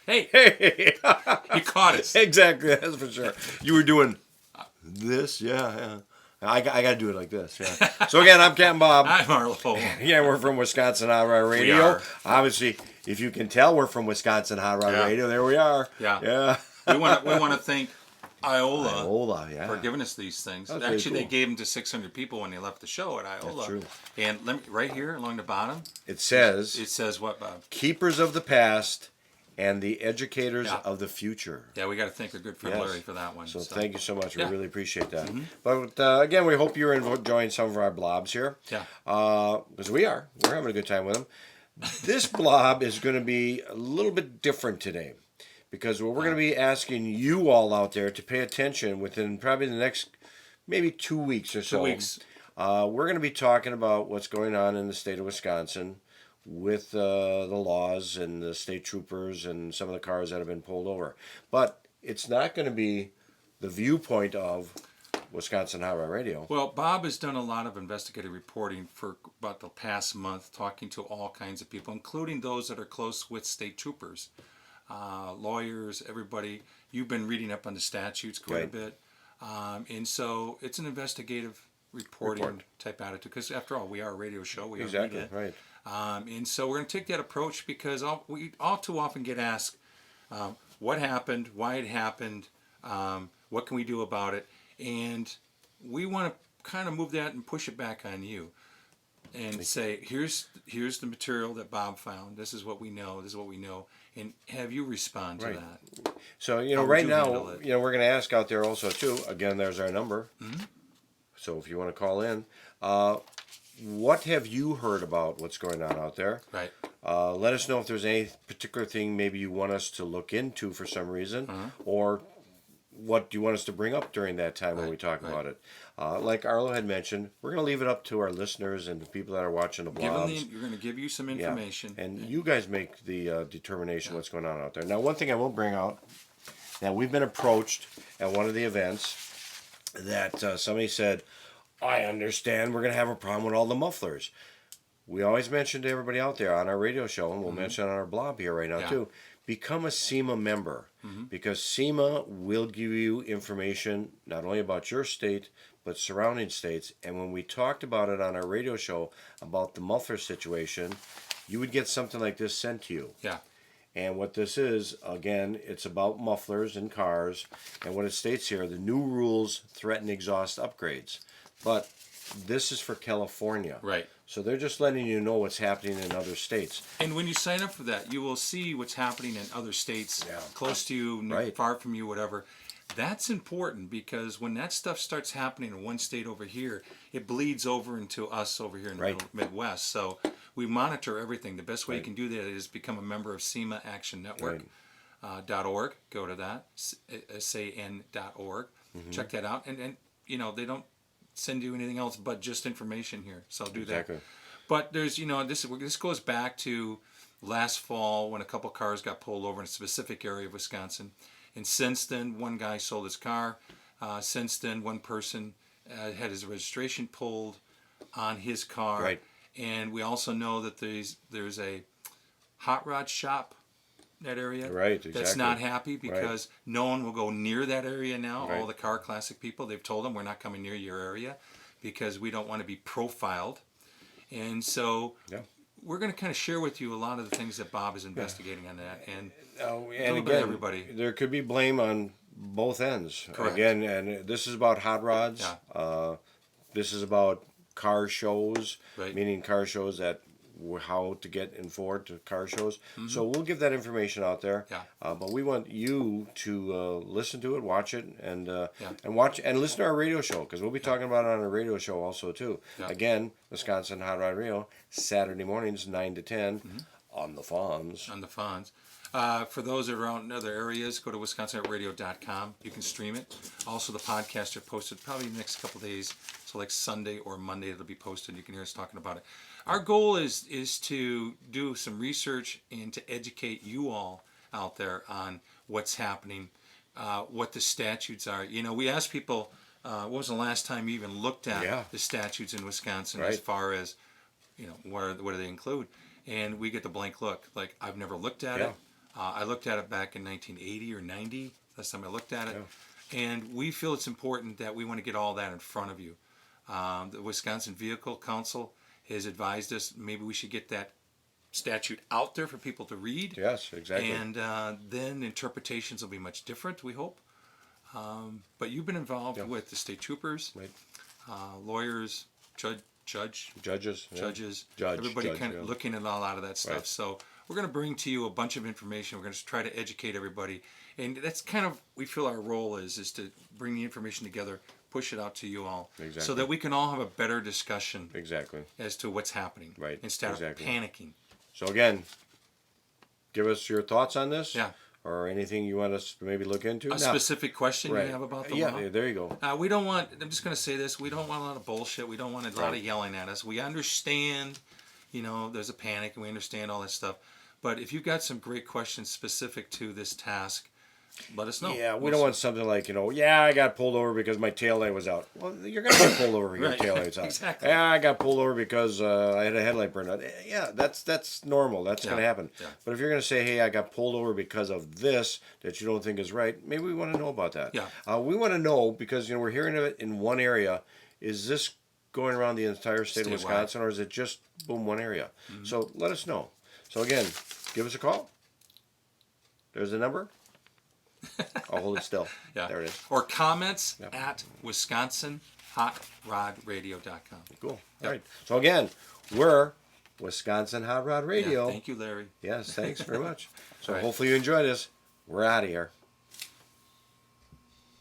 Hey, Hey, you caught us. exactly. That's for sure. You were doing this, yeah. I got to do it like this, yeah. So again, I'm Captain Bob. I'm Arlo. Yeah, we're from Wisconsin Hot Rod We Radio. are. Obviously, if you can tell, we're from Wisconsin Hot Rod Yeah. Radio. There we are. Yeah. Yeah. We want to thank Iola Iola, yeah. for giving us these things. That's really Actually, they cool. gave them to 600 people when they left the show at Iola. That's true. And let me, right here along the bottom, It says, it says what, Bob? keepers of the past and the educators Yeah. of the future. Yeah, we got to thank our good friend Yes. Larry for that one. So thank you so much. Yeah. We really appreciate that. Mhm. But again, we hope you're enjoying some of our blobs here. Yeah. Because we are. We're having a good time with them. This blob is going to be a little bit different today. Because what we're going to be asking you all out there to pay attention within probably the next maybe 2 weeks or so. 2 weeks. We're going to be talking about what's going on in the state of Wisconsin with the laws and the state troopers and some of the cars that have been pulled over. But it's not going to be the viewpoint of Wisconsin Hot Rod Radio. Well, Bob has done a lot of investigative reporting for about the past month, talking to all kinds of people, including those that are close with state troopers, lawyers, everybody. You've been reading up on the statutes quite a Right. bit. And so it's an investigative reporting type attitude, because after all, we are a radio show. We Exactly, are media. right. And so we're going to take that approach because we all too often get asked what happened, why it happened, what can we do about it, and we want to kind of move that and push it back on you and say, here's the material that Bob found. This is what we know. This is what we know, and have you respond to Right. that. So, How would right you now, handle it? we're going to ask out there also, too. Again, there's our number. Mm-hmm. So if you want to call in, what have you heard about what's going on out there? Right. Let us know if there's any particular thing maybe you want us to look into for some reason, or what do you want us to bring up during that time when we talk right. about it. Like Arlo had mentioned, we're going to leave it up to our listeners and the people that are watching the blogs. You're going to give you some Yeah. information. And you guys make the determination what's going on out there. Now, one thing I will bring out, that we've been approached at one of the events that somebody said, I understand we're going to have a problem with all the mufflers. We always mention to everybody out there on our radio show, and we'll mention on our blog here right now Yeah. too, become a SEMA member. Because SEMA will give you information not only about your state, but surrounding states. And when we talked about it on our radio show about the muffler situation, you would get something like this sent to you. Yeah. And what this is, again, it's about mufflers in cars. And what it states here, the new rules threaten exhaust upgrades. But this is for California. Right. So they're just letting you know what's happening in other states. And when you sign up for that, you will see what's happening in other states, Yeah. close to you, Right. far from you, whatever. That's important because when that stuff starts happening in one state over here, it bleeds over into us over here in the Right. Midwest. So we monitor everything. The best way you Right. can do that is become a member of SEMA Action Network. .org. Go to that, san.org. Check that out. And they don't send you anything else but just information here. So do Exactly. that. But there's, this goes back to last fall when a couple cars got pulled over in a specific area of Wisconsin. And since then, one guy sold his car. Since then, one person had his registration pulled on his car. Right. And we also know that there's a hot rod shop that area. Right, That's exactly. not happy because no one will go near that area now. Right. All the car classic people, they've told them we're not coming near your area because we don't want to be profiled. And so Yeah. we're going to kind of share with you a lot of the things that Bob is investigating on that. And Oh, little and bit of again, everybody. there could be blame on both ends. Correct. Again, and this is about hot rods. Yeah. This is about car shows, Right. meaning car shows that how to get in forward to car shows. Mm-hmm. So we'll give that information out there. Yeah. But we want you to listen to it, watch it, and Yeah. watch and listen to our radio show because we'll be talking about it on our radio show also too. Yeah. Again, Wisconsin Hot Rod Radio, Saturday mornings 9 to 10 Mm-hmm. on the Fawns. on the Fonz. For those that are out in other areas, go to wisconsinradio.com. You can stream it. Also, the podcast are posted probably in the next couple of days. So like Sunday or Monday, it'll be posted. You can hear us talking about it. Our goal is to do some research and to educate you all out there on what's happening, what the statutes are. We asked people, when was the last time you even looked at Yeah. the statutes in Wisconsin as Right. far as, what do they include? And we get the blank look. Like, I've never looked at Yeah. it. I looked at it back in 1980 or 90, last time I looked at it. And we feel it's important that we want to get all that in front of you. The Wisconsin Vehicle Council has advised us maybe we should get that statute out there for people to read. Yes, exactly. And then interpretations will be much different, we hope. But you've been involved with the state troopers, Right. Lawyers, judges, Judge, everybody judge, kind of looking at a lot of that stuff. Right. So we're going to bring to you a bunch of information. We're going to try to educate everybody. And that's kind of, we feel our role is to bring the information together, push it out to you all, so Exactly. that we can all have a better discussion Exactly. as to what's happening, Right, instead exactly. of panicking. So again, give us your thoughts on this. Yeah. Or anything you want us to maybe look into. A specific question right. you have about the yeah, law? there you go. We don't want, I'm just going to say this, we don't want a lot of bullshit. We don't want a lot Right. of yelling at us. We understand, there's a panic and we understand all that stuff. But if you've got some great questions specific to this task, let us know. Yeah, we don't want something like, I got pulled over because my tail light was out. Well, you're going to get pulled over if your Right. tail light's out. Exactly. Yeah, I got pulled over because I had a headlight burned out. Yeah, that's normal. That's going to happen. Yeah. But if you're going to say, hey, I got pulled over because of this that you don't think is right, maybe we want to know about that. Yeah. We want to know because, we're hearing of it in one area. Is this going around the entire state of Statewide. Wisconsin, or is it just, boom, one area? So let us know. So again, give us a call. There's the number. I'll hold it still. Yeah. There it is. Or comments at WisconsinHotRodRadio.com. Cool. Yep. All right. So again, we're Wisconsin Hot Rod Radio. Yeah, thank you, Larry. Yes, thanks very much. So All right. hopefully you enjoyed this. We're out of here.